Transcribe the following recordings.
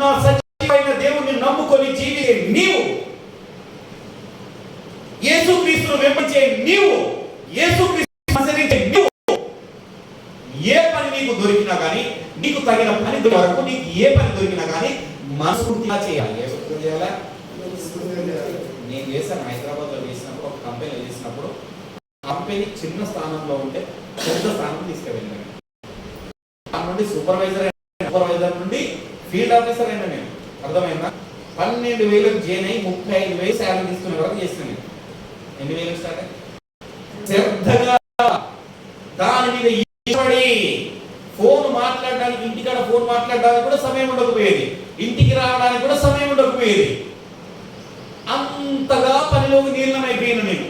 నా సజీవమైన దేవుణ్ణి నమ్ముకొని జీవించే నీవు, యేసుక్రీస్తును వెంబడించే నీవు, యేసుక్రీస్తును అనుసరించే నీవు, ఏ పని నీకు దొరికినా కానీ, నీకు తగిన పని వరకు నీకు ఏ పని దొరికినా కానీ మనస్ఫూర్తిగా చేయాలి. ఏ చేయాలా? నేను చేశాను హైదరాబాద్లో చేసినప్పుడు, ఒక కంపెనీలో చేసినప్పుడు, కంపెనీ చిన్న స్థానంలో ఉంటే పెద్ద స్థానం తీసుకువెళ్ళాను. దాని నుండి సూపర్వైజర్ నుండి ఫీల్డ్ ఆఫీసర్ అయినా నేను. అర్థమైందా? 12,000 జాయిన్ అయ్యి 35,000 శాలరీ తీసుకునే వరకు చేసిన నేను. ఎన్ని వేలు స్టార్ట్ శ్రద్ధగా దాని మీద ఇష్టపడి ఫోన్ మాట్లాడడానికి, ఇంటికాడ ఫోన్ మాట్లాడడానికి కూడా సమయం ఉండకపోయేది, ఇంటికి రావడానికి కూడా సమయం ఉండకపోయేది. అంతగా పనిలోకి నీలమైపోయాను నేను.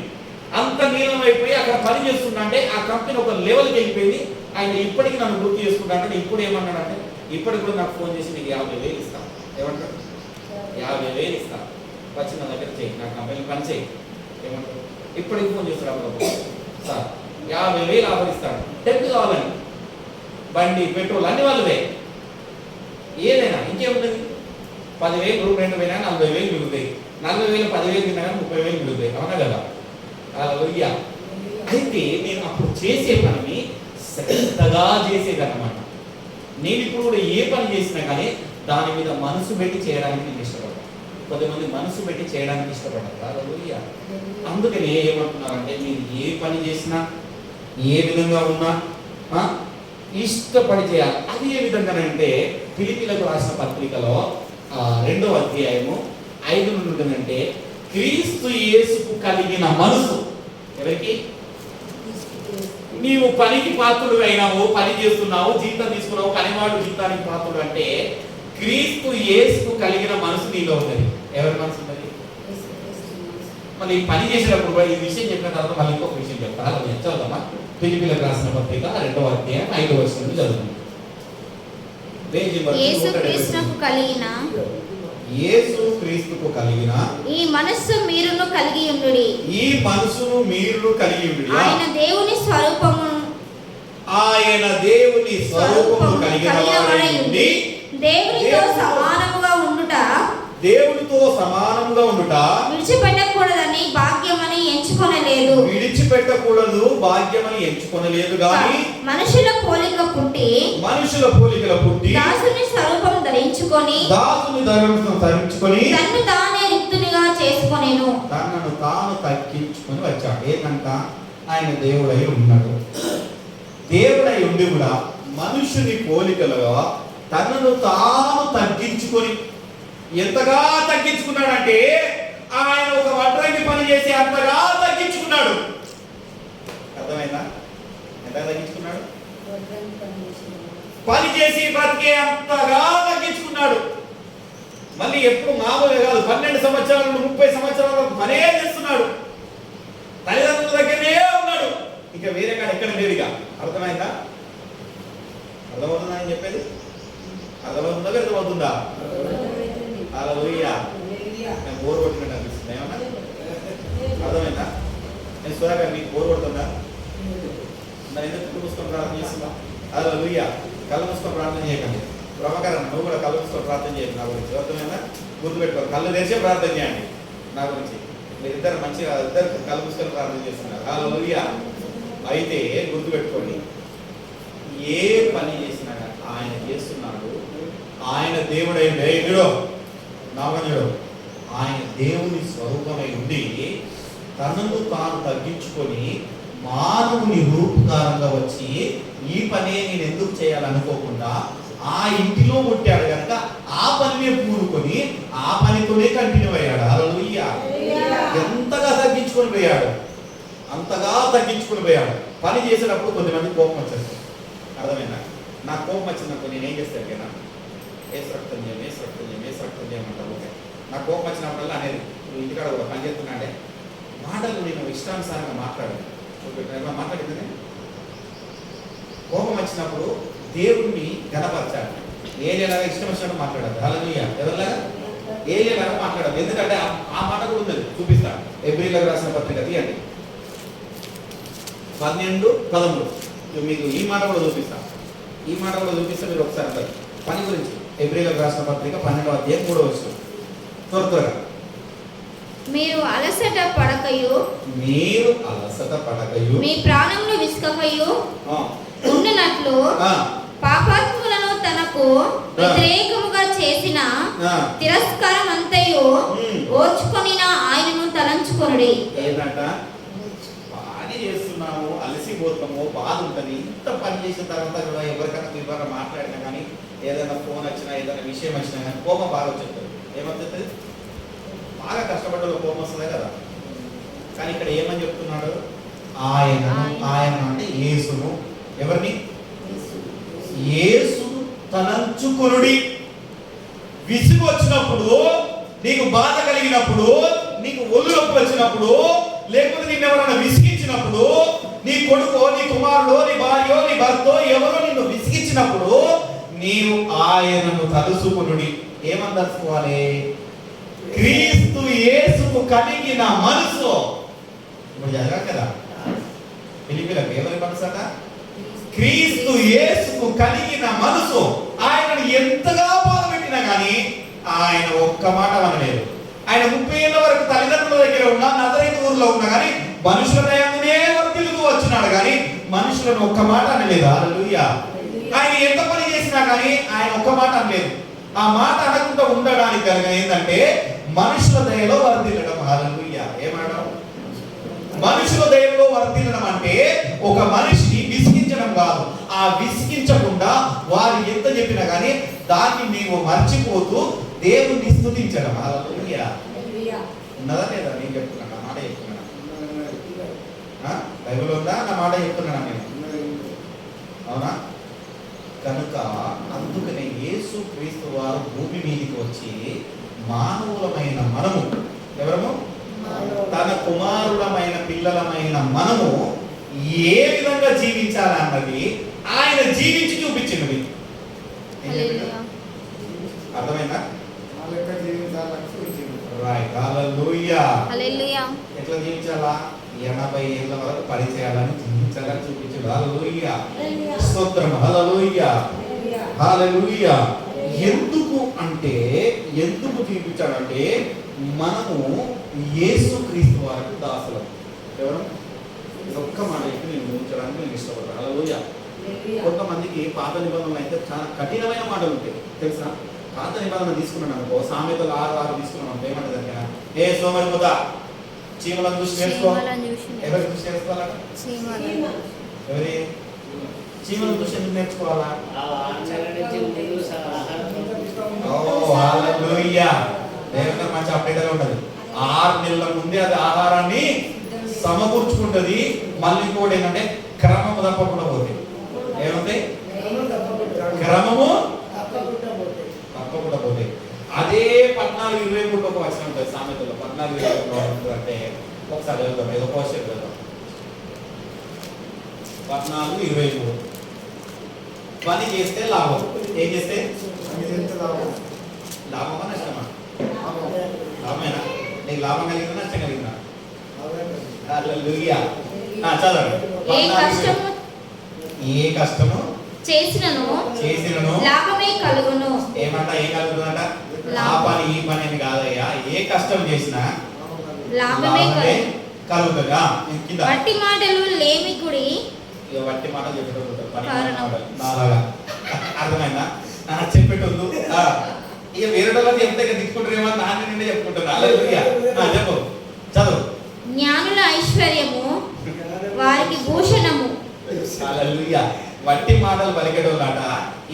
అంత నీలమైపోయి అక్కడ పని చేస్తున్నా అంటే ఆ కంపెనీ ఒక లెవెల్కి వెళ్ళిపోయింది. ఆయన ఇప్పటికీ నన్ను గుర్తు చేసుకుంటానంటే, ఇప్పుడు ఏమన్నాడంటే, ఇప్పటికి కూడా నాకు ఫోన్ చేసి నీకు 50,000 ఇస్తాను. ఏమంటారు? 50,000 ఇస్తాను, వచ్చి నా దగ్గర చేయి, నా కంపెనీ పని చేయి. ఏమంటారు? ఇప్పటికి ఫోన్ చేస్తాడు, సార్ 50,000 ఆఫర్ ఇస్తాడు, టెక్ కావాలని, బండి పెట్రోల్ అన్ని వాళ్ళవే, ఏదైనా ఇంకేముంటుంది. 10,000 రూమ్ రెంట్ పోయినా 40,000 మిగులుతాయి, 40,000 10,000 తిన్నా కానీ 30,000 మిగులుతాయి. అవునా కదా? అలా అయితే నేను అప్పుడు చేసే పనిని శ్రద్ధగా చేసేదన్నమాట. నేను ఇప్పుడు కూడా ఏ పని చేసినా కానీ దాని మీద మనసు పెట్టి చేయడానికి నేను ఇష్టపడతాను. కొంతమంది మనసు పెట్టి చేయడానికి ఇష్టపడతారు. అందుకని ఏమంటున్నారంటే, మీరు ఏ పని చేసినా, ఏ విధంగా ఉన్నా ఇష్టపడి చేయాలి. అది ఏ విధంగానంటే, ఫిలిప్పీలకు రాసిన పత్రికలో 2వ అధ్యాయము 5 నుండి ఉంటుందంటే, క్రీస్తు యేసుకు కలిగిన మనసు. ఎవరికి? నీవు పనికి పాత్రుడు అయినావు, పని చేస్తున్నావు, జీతం తీసుకున్నావు, పనివాడు జీతానికి పాత్రుడు అంటే క్రీస్తు యేసుకు కలిగిన మనసు నీలో ఉన్నది. ఎవరి మనసు ఉన్నది? మళ్ళీ పని చేసేటప్పుడు ఈ విషయం చెప్పిన తర్వాత మళ్ళీ ఇంకొక విషయం చెప్తాను. అది చదువుతామా? ఫిలిప్పీలకు రాసిన పత్రిక 2వ అధ్యాయం 5వ వచనం నుండి చదువుతాం. యేసు క్రీస్తుకు కలిగిన ఈ మనస్సు మీరును కలిగి ఉండుడి. ఈ మనసును మీరును కలిగి ఉండుడి. ఆయన దేవుని స్వరూపము కలిగిన వాడై ఉండి దేవునితో సమానముగా ఉండుట విడిచిపెట్టకూడదని భాగ్యమని ఎంచుకొనలేదు గాని మనుషుల పోలికల పుట్టి దాసుని స్వరూపం ధరించుకొని తన్ను తానే రిక్తునిగా చేసుకొనెను. తనను తాను తగ్గించుకొని వచ్చాడు. ఏంటంట? ఆయన దేవుడై ఉన్నాడు. దేవుడై ఉండి కూడా మనుషుని పోలికలుగా తనను తాను తగ్గించుకొని, ఎంతగా తగ్గించుకున్నాడంటే ఆయన ఒక వడ్రంగి పని చేసి అంతగా తగ్గించుకున్నాడు. అర్థమైందా? ఎంతగా తగ్గించుకున్నాడు? పని చేసి బ్రతికే అంతగా తగ్గించుకున్నాడు. మళ్ళీ ఎప్పుడు మామూలుగా కాదు, 12 సంవత్సరాల నుండి 30 సంవత్సరాల వరకు పనే చేస్తున్నాడు. తల్లిదండ్రుల దగ్గరనే ఉన్నాడు. ఇక వేరే కాడ ఎక్కడ లేదుగా. అర్థమైందా? అర్థమవుతుందా అని చెప్పేది? అర్థమవుతుందా? అర్థమవుతుందా? అలా నేను బోర్ కొట్టినట్టు అనిపిస్తుంది. ఏమన్నా అర్థమైందా? నేను సుధాగా మీకు బోర్ కొడుతుందా? మరి ఎందుకు కళ్ళు మూసుకొని ప్రార్థన చేస్తుందా? అలా కళ్ళు మూసుకొని ప్రార్థన చేయకండి. ప్రభాకరణ, నువ్వు కూడా కళ్ళు మూసుకొని ప్రార్థన చేయండి నా గురించి. అర్థమైందా? గుర్తుపెట్టుకోండి, కళ్ళు తెరిచే ప్రార్థన చేయండి నా గురించి. మీరిద్దరు మంచిగా ఇద్దరు కళ్ళు మూసుకొని ప్రార్థన చేస్తున్నారు. అలా అయితే గుర్తుపెట్టుకోండి, ఏ పని చేసినా ఆయన చేస్తున్నాడు. ఆయన దేవుడై నామనుడు, ఆయన దేవుని స్వరూపమై ఉండి తనను తాను తగ్గించుకొని మానవుని రూపకారంగా వచ్చి ఈ పనే నేను ఎందుకు చేయాలనుకోకుండా ఆ ఇంటిలో పుట్టాడు కనుక ఆ పనినే పూనుకొని ఆ పనితోనే కంటిన్యూ అయ్యాడు. హల్లెలూయా! ఎంతగా తగ్గించుకొని పోయాడు, అంతగా తగ్గించుకొని పోయాడు. పని చేసేటప్పుడు కొంతమంది కోపం వచ్చేస్తుంది. అర్థమైందా? నాకు కోపం వచ్చిందనుకో నేనేం చేస్తాను కదా, రక్తం చేయమంటారు. ఓకే, నాకు కోపం వచ్చినప్పుడల్లా అనేది నువ్వు ఇంటికాడ కూడా పని చేస్తున్నా అంటే మాటలు నేను ఇష్టానుసారంగా మాట్లాడాను. మాట్లాడింది కోపం వచ్చినప్పుడు దేవుణ్ణి గణపరచాలి. ఏలియాలాగా ఇష్టం వచ్చినట్టు మాట్లాడదు. హల్లెలూయా! ఎవరిలాగా? ఏలియాలాగా మాట్లాడదు. ఎందుకంటే ఆ మాట కూడా ఉంది, చూపిస్తాను. హెబ్రీయులకు రాసిన పత్రిక తీయండి 12:13. మీకు ఈ మాట కూడా చూపిస్తాను. ఈ మాట కూడా చూపిస్తే మీరు ఒకసారి పని గురించి హెబ్రీయులకు రాసిన పత్రిక 12వ అధ్యాయం 3వ వచనం. త్వరగా. మీరు అలసట పడకయు మీ ప్రాణములు విసుకకయు ఉండునట్లు పాపాత్ములను తనకు వ్యతిరేకముగా చేసిన తిరస్కారం అంతయు ఓర్చుకొనిన ఆయనను తలంచుకొనుడి. ఏంటంట, బాగా చేస్తున్నాము, అలసిపోతాము, బాధ ఉంటుంది. ఇంత పని చేసిన తర్వాత కూడా ఎవరికైనా వివరణ మాట్లాడినా కానీ, ఏదైనా ఫోన్ వచ్చినా, ఏదైనా విషయం వచ్చినా కానీ కోపం బాగా వచ్చేస్తుంది. ఏమవుతుంది? బాగా కష్టపడ్డ కోపం వస్తుంది కదా. కానీ ఇక్కడ ఏమని చెప్తున్నాడు? ఆయన అంటే యేసును, ఎవరిని? యేసు తలంచుకొనుడి. విసుగు వచ్చినప్పుడు, నీకు బాధ కలిగినప్పుడు, నీకు ఒళ్ళు వచ్చినప్పుడు, లేకపోతే నిన్ను ఎవరైనా విసిగించినప్పుడు, నీ కొడుకో, నీ కుమారుడో, నీ భార్యో, నీ భర్తో ఎవరో నిన్ను విసిగించినప్పుడు, నీవు ఆయనను తలుసుకొనుడి. ఏమని తలుసుకోవాలి? క్రీస్తు యేసుకు కలిగిన మనసు. ఇప్పుడు చదివాం కదా ఫిలిప్పీయులకు, ఎవరి మనసు అట? క్రీస్తు యేసుకు కలిగిన మనసు. ఆయనను ఎంతగా బాధ పెట్టినా కానీ ఆయన ఒక్క మాట అనలేదు. ఆయన 30 ఏళ్ళ వరకు తల్లిదండ్రుల దగ్గర ఉన్నా, నజరేతు ఊర్లో ఉన్నా కానీ మనుషుల దయాన్నే వర్తిల్లుతూ వచ్చినాడు కానీ మనుషులను ఒక్క మాట అనలేదు. హల్లెలూయా. ఆయన ఎంత పని చేసినా కానీ ఆయన ఒక్క మాట అనలేదు. ఆ మాట అనకుండా ఉండడానికి కనుక ఏంటంటే మనుషుల దయలో వర్తిల్లడం. హల్లెలూయా. ఏమనడం? మనుషుల దయలో వర్తిల్లడం అంటే ఒక మనిషిని విసిగించడం కాదు. ఆ విసిగించకుండా వారు ఎంత చెప్పినా కానీ దాన్ని నీవు మర్చిపోతూ దేవుణ్ణి స్తుతించడం. హల్లెలూయా. ఉన్నదా లేదా? నేను చెప్తున్నాను, నా మాట చెప్తున్నాను. బైబిల్ ఉందా? నా మాట చెప్తున్నాను నేను. అవునా? కనుక అందుకనే యేసు క్రీస్తు వారు భూమి మీదకి వచ్చి మానవులమైన మనము, ఎవరము? తన కుమారుడమైన పిల్లలమైన మనము ఏ విధంగా జీవించాలన్నది ఆయన జీవించి చూపించినది. అర్థమైందా? రైట్. హల్లెలూయా. ఎట్లా జీవించాలా? 80 ఏళ్ళ వరకు పని చేయాలని జీవించాలని చూపించాడు. హల్లెలూయా. స్తోత్రం. హల్లెలూయా. హల్లెలూయా. ఎందుకు చూపించాడంటే మనము యేసుక్రీస్తు వారికి దాసులం. ఎవరు? ఒక్క మాట చెప్పి నేను ముగించడానికి నేను ఇష్టపడతాను. హల్లెలూయా. కొంతమందికి పాత నిబంధనలు అయితే చాలా కఠినమైన మాటలు ఉంటాయి తెలుసా. పాత నిబంధన తీసుకున్నాను అనుకో, సామెతలు 6:6 తీసుకున్నాం అనుకో, ఏమంటది? ఏ సోమరి పోతా చీమలను చూసి నేర్చుకో. ఎవరి చూసి నేర్చుకోవాలా? ఎవరి చీమలను చూసి ఎందుకు నేర్చుకోవాలా? దేవుని మంచి అప్డేట్గా ఉంటది. 6 నెలల ముందే అది ఆహారాన్ని సమకూర్చుకుంటది. మళ్ళీ కూడా ఏంటంటే క్రమము తప్పకుండా పోతే ఏమంటే క్రమము తప్పకుండా పోతే. అదే 14:23 ఒక వచనం ఉంటుంది సామెతలో. 14:23 అంటే ఒకసారి వెళ్దాం, ఏదో క్వశ్చన్ వెళ్దాం. 14:23 పని చేస్తే లాభం. ఏం చేస్తే లాభమా నష్టమా? లాభమేనా? నీకు లాభం కలిగిందా నష్టం కలిగిందా? హల్లెలూయా. చదవండి. ఏ కష్టము చేసినను లాభమే కలుగును. ఏమంట? ఏం కలుగుతుందంట? ఆ పని ఈ పని అని కాదయ్యా, ఏ కష్టం చేసినా లాభమే కలుగుతుందా? వట్టి మాటలు లేమికుడి. వట్టి మాటలు చెప్పేటోళ్ళు పని నాలాగా. అర్థమైందా? చెప్పేటోళ్ళు ఇక వేరే వాళ్ళకి చెప్తే తీసుకుంటారేమో, నాన్న నిండే చెప్పుకుంటారు. హల్లెలూయా. చెప్పు, చదువు. జ్ఞానుల ఐశ్వర్యము వారికి భూషణము. హల్లెలూయా. వట్టి మాటలు పలికేటోళ్ళట.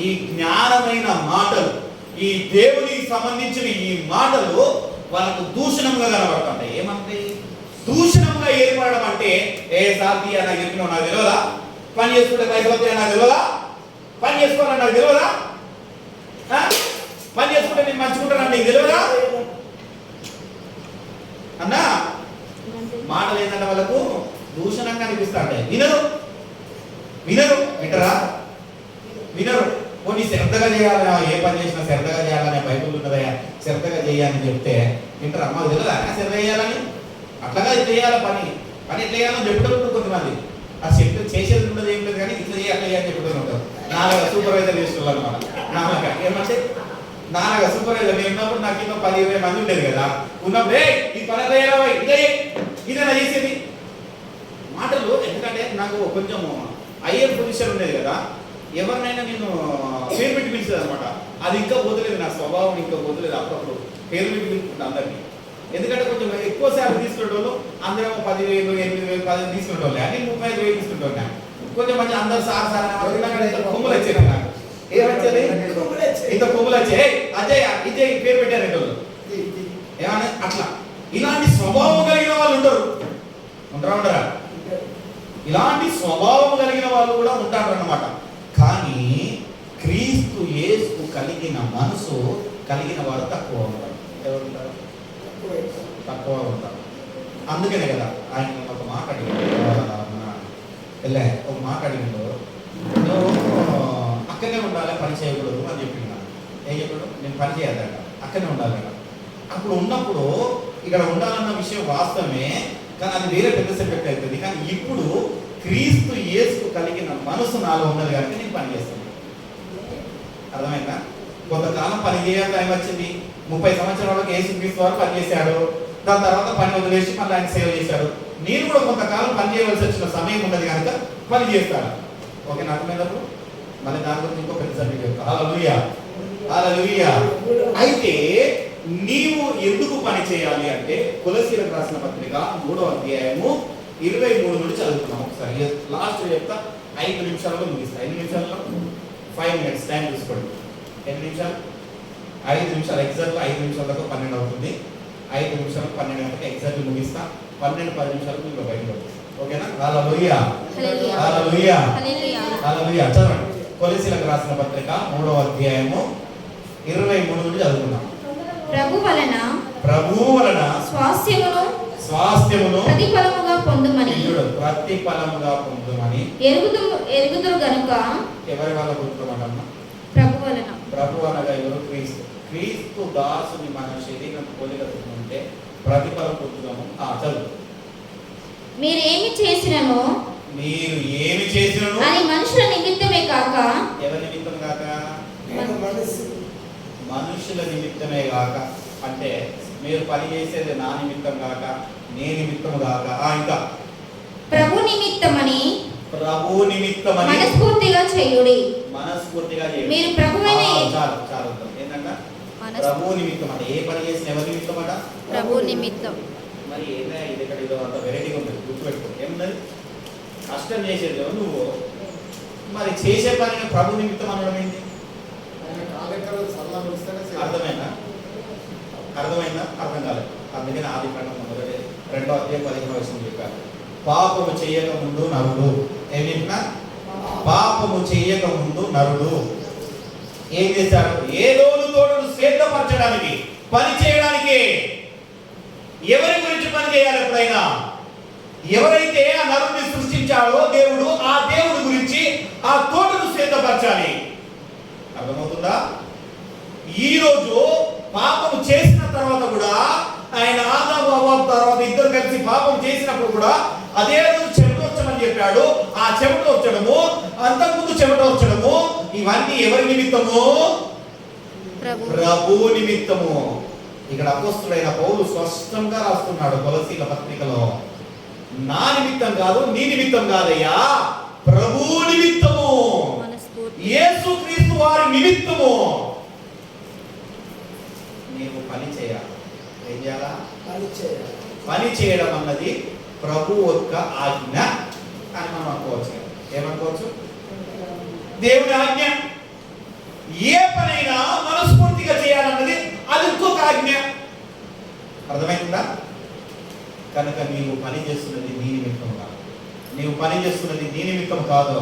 ఈ జ్ఞానమైన మాటలు, ఈ దేవునికి సంబంధించిన ఈ మాటలు వాళ్ళకు దూషణంగా కనబడుతుంటాయి. ఏమంటే దూషణంగా ఏర్పడడం అంటే, ఏ సాధ్య నాకు చెప్పినావు నాకు తెలియదా? పని చేసుకుంటే పైసలు వస్తాయని నాకు తెలియదా? పని చేసుకోవాలని నాకు తెలియదా? పని చేసుకుంటే నేను మంచుకుంటానని నీకు తెలియదా అన్నా? మాటలు ఏంటంటే వాళ్ళకు దూషణంగా అనిపిస్తా ఉంటాయి. వినరా? నీ శ్రద్ధగా చేయాలి, ఏ పని చేసినా శ్రద్ధగా చేయాలని బైబుల్ ఉన్నదయా, శ్రద్ధగా చేయాలని చెప్తే వింటారా? అమ్మ తెలియదా శ్రద్ధ చేయాలని? అట్లాగా చేయాలి పని ఎట్లా చేయాలని చెప్పుతూ ఉంటుంది కొంతమంది. ఆ చెప్పి చేసేది ఉండదు, ఏం లేదు కానీ ఇట్లా చేయాలి అట్లా చేయాలని చెప్పుతూ ఉంటారు. నాలుగు సూపర్వైజర్ చేస్తున్నారు అనమాట. నాలుగు ఏమంటే నాన్నగా సూపర్వైజర్ నేను ఉన్నప్పుడు నాకు ఇంకా 10-20 మంది ఉండేది కదా. ఉన్నప్పుడు ఈ పని తయారవై ఇదేనా చేసేది మాటలు. ఎందుకంటే నాకు కొంచెం ఐఎల్ పొజిషన్ ఉండేది కదా, ఎవరినైనా నేను పేరు పెట్టి పిలిచేది అనమాట. అది ఇంకా పోతలేదు, నా స్వభావం ఇంకా పోతలేదు. అప్పుడప్పుడు పేరు పెట్టి పిలుచుకుంటా అందరినీ. ఎందుకంటే కొంచెం ఎక్కువ శాలరీ తీసుకునేటోళ్ళు అందరేమో 10,000, 8,000, 10,000 తీసుకునేటోళ్ళు, అని 35,000 తీసుకుంటోళ్ళు. కొంచెం మంచి అందరు సార్ కొమ్ములు వచ్చేది నాకు. ఏమొచ్చేది ఇంత కొమ్ములు వచ్చాయి, అజయ్ ఇజయ్ పేరు పెట్టారు ఏమన్నా అట్లా. ఇలాంటి స్వభావం కలిగిన వాళ్ళు ఉండరా? ఇలాంటి స్వభావం కలిగిన వాళ్ళు కూడా ఉంటారు అన్నమాట. కానీ క్రీస్తు యేసు కలిగిన మనసు కలిగిన వారు తక్కువ ఉంటారు. ఎవరు ఉంటారు? తక్కువ ఉంటారు. అందుకనే కదా ఆయన ఒక మాట అడిగాడు, ఒక మాట అడిగిందో, నువ్వు అక్కడనే ఉండాలి, పని చేయకూడదు అని చెప్పిండు. ఏం చెప్పాడు? నేను పని చేయాలట, అక్కడనే ఉండాలి. అప్పుడు ఉన్నప్పుడు ఇక్కడ ఉండాలన్న విషయం వాస్తవమే, కానీ అది వేరే పెద్ద సబ్జెక్ట్ అవుతుంది. కానీ ఇప్పుడు క్రీస్తు యేసు కలిగిన మనసు నాలో ఉన్నది కాబట్టి నేను పని చేస్తాను. అర్థమైందా? కొంతకాలం పని చేయాలి, టైం వచ్చింది. 30 సంవత్సరాలకు యేసు క్రీస్తు వారు పనిచేశాడు. దాని తర్వాత పని వదిలేసి మళ్ళీ ఆయన సేవ చేశాడు. నేను కూడా కొంతకాలం పని చేయవలసి వచ్చిన సమయం ఉన్నది కనుక పని చేస్తాను. ఓకే, నాకు మీదప్పుడు మళ్ళీ దాని గురించి ఇంకో పెద్ద సబ్జెక్ట్ చెప్తాను. హల్లెలూయా, హల్లెలూయా. అయితే నీవు ఎందుకు పని చేయాలి అంటే, కొలస్సీలకు రాసిన పత్రిక 3వ అధ్యాయము 23 నుండి చదువుతున్నాం. ఒకసారి లాస్ట్ చెప్తా, 5 నిమిషాలలో ముగిస్తా. 5 నిమిషాల్లో 5 minutes టైం చూసుకోండి. 8 నిమిషాలు, 5 నిమిషాలు ఎగ్జాక్ట్ 5 నిమిషాలకు 12 అవుతుంది. 5 నిమిషాలకు 12 గంటలకు ఎగ్జాక్ట్ ముగిస్తా. 12-10 నిమిషాలకు మీరు బయటకు వస్తుంది. ఓకేనా? హల్లెలూయా, హల్లెలూయా, హల్లెలూయా. చదవండి. కొలస్సీలకు రాసిన పత్రిక 3వ అధ్యాయము 23 నుండి చదువుతున్నాం. ప్రభు వలన స్వాస్థ్యమును ప్రతిఫలముగా పొందుమని ఎరుగుదురు గనుక. ఎవరి వల్ల పొందుతామన్నా? ప్రభు అనగా ఎవరు? క్రీస్తు దాసుని మన శరీరం పోలిక ఉంటే ప్రతిఫలం పొందుతాము. చదువు. మీరు ఏమి చేసినను అని మనుషుల నిమిత్తమే కాక. ఎవరి నిమిత్తం కాక? మనుషుల నిమిత్తమే కాక. అంటే మీరు పని చేసేది నా నిమిత్తం కాక, నే నిమిత్తం కాక, ఇంకా ప్రభు నిమిత్తమని మనస్ఫూర్తిగా చేయుడి. మీరు ప్రభువైన చాలు ఏంటంట? ప్రభు నిమిత్తం అంటే ఏ పని చేసిన ఎవరి నిమిత్తం అట? ప్రభు నిమిత్తం. మరి ఏదైనా ఇది ఇక్కడ ఏదో అంత వెరైటీగా ఉంటుంది, గుర్తుపెట్టుకో. ఏమున్నది? కష్టం చేసేది నువ్వు, మరి చేసే పని ప్రభు నిమిత్తం అనడం ఏంటి? అర్థమైందా? అర్థం కాలేదు. అందుకని ఆదికాండం 2వ అధ్యాయం 15వ వచనం చెప్పారు. పాపము చెయ్యక ముందు నరుడు ఏం చెప్పినా? పాపము చెయ్యక ముందు నరుడు ఏం చేశాడు? ఏదో తోటను సిద్ధపరచడానికి, పని చేయడానికి. ఎవరి గురించి పని చేయాలి? ఎప్పుడైనా ఎవరైతే ఆ నరుడిని సృష్టించాడో దేవుడు, ఆ దేవుడి గురించి ఆ తోటను సిద్ధపరచాలి. అర్థమవుతుందా? ఈరోజు పాపము చేసిన తర్వాత కూడా ఆయన ఆదాము హవ్వ తర్వాత ఇద్దరు కలిసి పాపం చేసినప్పుడు కూడా అదే రోజు చెమట వచ్చమని చెప్పాడు. ఆ చెమట వచ్చడము, అంతకుముందు చెమట వచ్చడము, ఇవన్నీ ఎవరి నిమిత్తము? ప్రభు నిమిత్తము. ఇక్కడ అపోస్తుడైన పౌలు స్పష్టంగా రాస్తున్నాడు కొలస్సీల పత్రికలో, నా నిమిత్తం కాదు, నీ నిమిత్తం కాదయ్యా, ప్రభు నిమిత్తము, యేసుక్రీస్తు వారి నిమిత్తము నీవు పని చేయాలి. ఏం చేయాలా? పని చేయడం అన్నది ప్రభు యొక్క ఆజ్ఞ అని మనం అనుకోవచ్చు. ఏమనుకోవచ్చు? దేవుని ఆజ్ఞ. ఏ పనైనా మనస్ఫూర్తిగా చేయాలన్నది అది ఇంకొక ఆజ్ఞ. అర్థమైందా? కనుక నీవు పని చేస్తున్నది నీ నిమిత్తం కాదు. నీవు పని చేస్తున్నది నీ నిమిత్తం కాదు.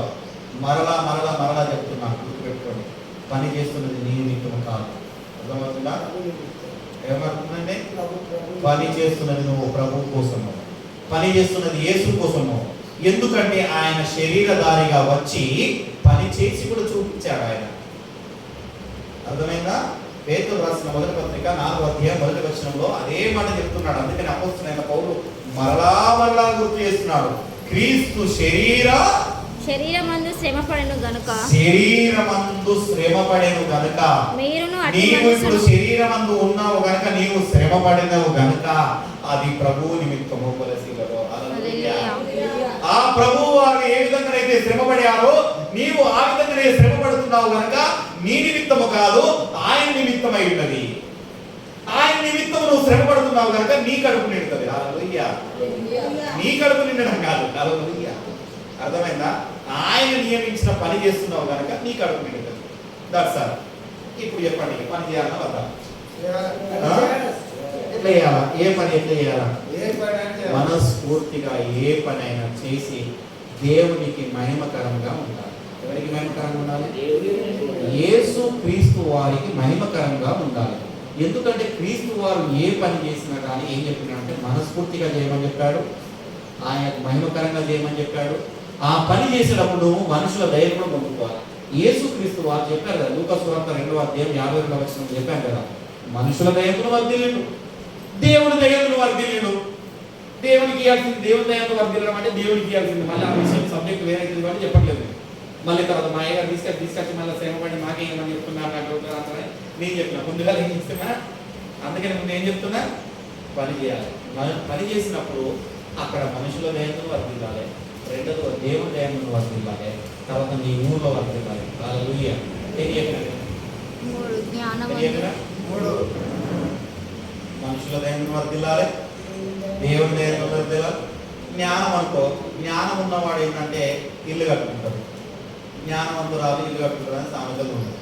మరలా మరలా మరలా చెప్తున్నాను, గుర్తుపెట్టుకోండి. పని చేస్తున్నది నీ నిమిత్తం కాదు. అర్థమవుతుందా? ఏమవుతుందండి? పని చేస్తున్నది నువ్వు ప్రభు కోసము, పని చేస్తున్నది యేసు కోసము. ఎందుకంటే ఆయన శరీరధారిగా వచ్చి పని చేసి కూడా చూపించాడు ఆయన. అర్థమైందా? పేతురు రాసిన మొదటి పత్రిక 4వ అధ్యాయం 1వ వచనంలో అదే మాట చెప్తున్నాడు. అందుకని అపోస్తలుడైన పౌలు మరలా మరలా గుర్తు చేస్తున్నాడు, క్రీస్తు శరీర శరీరమందు శ్రమపడెను గనుక శరీరమందు శ్రమపడెను గనుక మీరును అట్టి నీవు ఇప్పుడు మనస్సును శరీరమందు ఉన్నావు గనుక నీవు శ్రమపడినవు గనుక అది ప్రభువు నిమిత్తము కొలసీలలో. హల్లెలూయా. ఆ ప్రభువు వారు ఏ విధంగానైతే శ్రమపడారో నీవు ఆ విధంగానే శ్రమపడుతున్నావు గనుక నీ నిమిత్తము కాదు ఆయన నిమిత్తమై ఉన్నది. ఆయన నిమిత్తము నువ్వు శ్రమపడుతున్నావు కనుక నీ కడుపు నిండుతుంది. హల్లెలూయా. నీ కడుపు నిండడం కాదు. హల్లెలూయా. అర్థమైందా? ఆయన నియమించిన పని చేస్తున్నావు కనుక నీ కడుపు నిండుతుంది. That's all. ఇప్పుడు చెప్పండి, పని చేయాలన్నా వద్దా? ఎట్లా చేయాలా? ఏ పని ఎట్లా చేయాలా? మనస్ఫూర్తిగా ఏ పని అయినా చేసి దేవునికి మహిమకరంగా ఉండాలి. ఎవరికి మహిమకరంగా ఉండాలి? యేసు క్రీస్తు వారికి మహిమకరంగా ఉండాలి. ఎందుకంటే క్రీస్తు వారు ఏ పని చేసినా కానీ ఏం చెప్పినాడంటే మనస్ఫూర్తిగా చేయమని చెప్పాడు, ఆయన మహిమకరంగా చేయమని చెప్పాడు. ఆ పని చేసేటప్పుడు మనుషుల దయ కూడా పొందుకోవాలి. యేసు క్రీస్తు వారు చెప్పారు కదా, లూకాసు వార్త 2వ అధ్యాయం 52వ వచనం చెప్పాను కదా, మనుషుల దయను వర్ధిల్లిండు, దేవుని దయను వర్ధిల్లిండు. దేవునికి ఇవ్వాల్సింది దేవుని దయను వర్ధిల్లడం అంటే దేవునికి ఇవ్వాల్సింది. మళ్ళీ ఆ విషయం సబ్జెక్ట్ వేరే అని చెప్పట్లేదు. మళ్ళీ తర్వాత మా అయ్యగారు తీసుకొచ్చి మళ్ళీ శ్రమపడి మాకేమని చెప్తున్నారు నాకు నేను చెప్పిన ముందుగా ఏం చెప్తున్నా, అందుకని ముందు ఏం చెప్తున్నా, పని చేయాలి. పని చేసినప్పుడు అక్కడ మనుషుల దయను వర్ధిల్లాలి, రెండోది దేవుని దయను వర్ధిల్లాలి, తర్వాత నీ ఊళ్ళో వర్ధిల్లాలి. హల్లెలూయా. ఏం చెప్పిన మనుషుల దయను వర్ధిల్లాలి, దేవుని దయను వర్ధిల్లాలి. జ్ఞానం అనుకో, జ్ఞానం ఉన్నవాడు ఏంటంటే ఇల్లు కట్టుకుంటాడు, జ్ఞానవంతురాలు ఇల్లు కట్టుకుంటారు అని సామెతలు ఉంటుంది.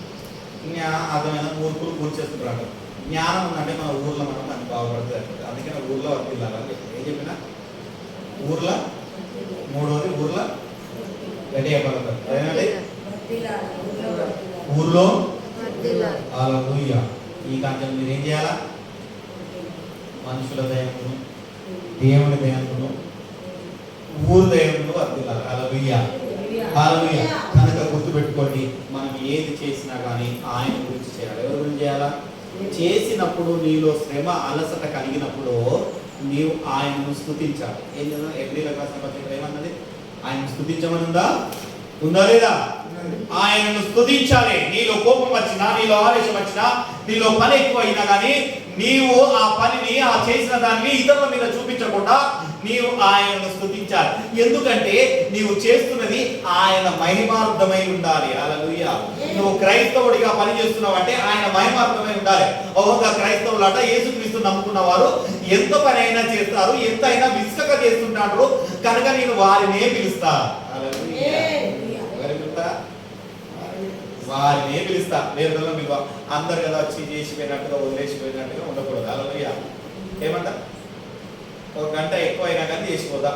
అర్థమైన ఊరుకులు కూర్చేస్తుంటారు. జ్ఞానం ఉందంటే మన ఊర్లో మనం దాన్ని బాగుపడుతుంది. అందుకని ఊర్లో వర్తిల్లాలని చెప్పి ఏం చెప్పినా ఊర్లో మూడోది ఊర్లో గట్టిగా పడతారు. అదేనండి ఊర్లో. హల్లెలూయా. ఈ కార్యం మీరు ఏం చేయాలా? మనుషుల దయను, దేవుని దయను, ఊరు దయను వర్తిల్లాలి. హల్లెలూయా. హల్లెలూయా. కనుక గుర్తుపెట్టుకోండి, మనం ఏది చేసినా కానీ ఆయన గురించి చేయాలి. ఎవరి గురించి చేయాలా? చేసినప్పుడు నీలో శ్రమ అలసట కలిగినప్పుడు నీవు ఆయనను స్తుతించాలి. ఏం చేద్దాం? ఎబ్రీలకు రాసిన పత్రికలో ఏమన్నది? ఆయన స్తుతించమని ఉందా లేదా? ఆయనను స్తుతించాలి. నీలో కోపం వచ్చినా, నీలో ఆవేశం వచ్చినా, నీలో పని ఎక్కువ అయినా కానీ నీవు ఆ పనిని, ఆ చేసిన దాన్ని ఇతరుల మీద చూపించకుండా నీవు ఆయనను స్తుతించాలి. ఎందుకంటే నీవు చేస్తున్నది ఆయన మహిమార్థమై ఉండాలి. హల్లెలూయా. నువ్వు క్రైస్తవుడిగా పని చేస్తున్నావు అంటే ఆయన మహిమార్థమై ఉండాలి. ఒక క్రైస్తవులాట యేసుక్రీస్తు నమ్ముకున్న వారు ఎంత పని అయినా చేస్తారు, ఎంత అయినా విసుకగా చేస్తుంటారు కనుక నేను వారినే పిలుస్తా. హల్లెలూయా. ఎవరు పిలుస్తా? వారినే పిలుస్తా. వేరే పిలువ. అందరు కదా వచ్చి చేసిపోయినట్టుగా వదిలేసిపోయినట్టుగా ఉండకూడదు. హల్లెలూయా. ఏమంటా? ఒక గంట ఎక్కువ అయినా కానీ చేసిపోతా,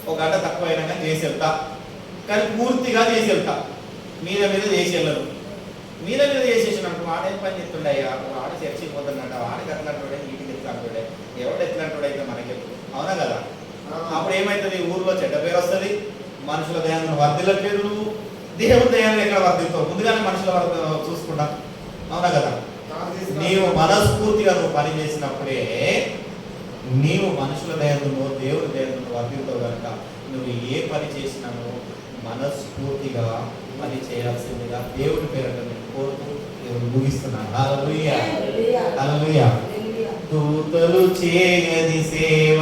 ఒక గంట తక్కువ అయినా కానీ చేసి వెళ్తా, కానీ పూర్తిగా చేసి వెళ్తా. మీద చేసి వెళ్ళరు. మీద చేసేసినట్టు వాడేం పని చెప్తుండే, వాడు చర్చిపోతున్నట్ట, వాడికి ఎట్లాంటి ఇంటికి ఎట్లాంటి ఎవడు ఎట్లాంటి మనకి అవునా కదా? అప్పుడు ఏమవుతుంది? ఊర్లో చెడ్డ పేరు వస్తుంది, మనుషుల దయాన్ని వర్ధిల్లట్లేదు. నువ్వు దేవుని దయాన్ని ఎక్కడ వర్ధిస్తావు? ముందుగానే మనుషుల చూసుకుంటా. అవునా కదా? నీవు మనస్ఫూర్తిగా నువ్వు పని చేసినప్పుడే నీవు మనుషుల దయను, దేవుని దయను వర్ధిస్తావు కనుక నువ్వు ఏ పని చేసినానో మనస్ఫూర్తిగా పని చేయాల్సిందిగా దేవుని పేరట నేను కోరుతూ ముగిస్తున్నాను. హల్లెలూయా. హల్లెలూయా. దూతలు చేయని సేవ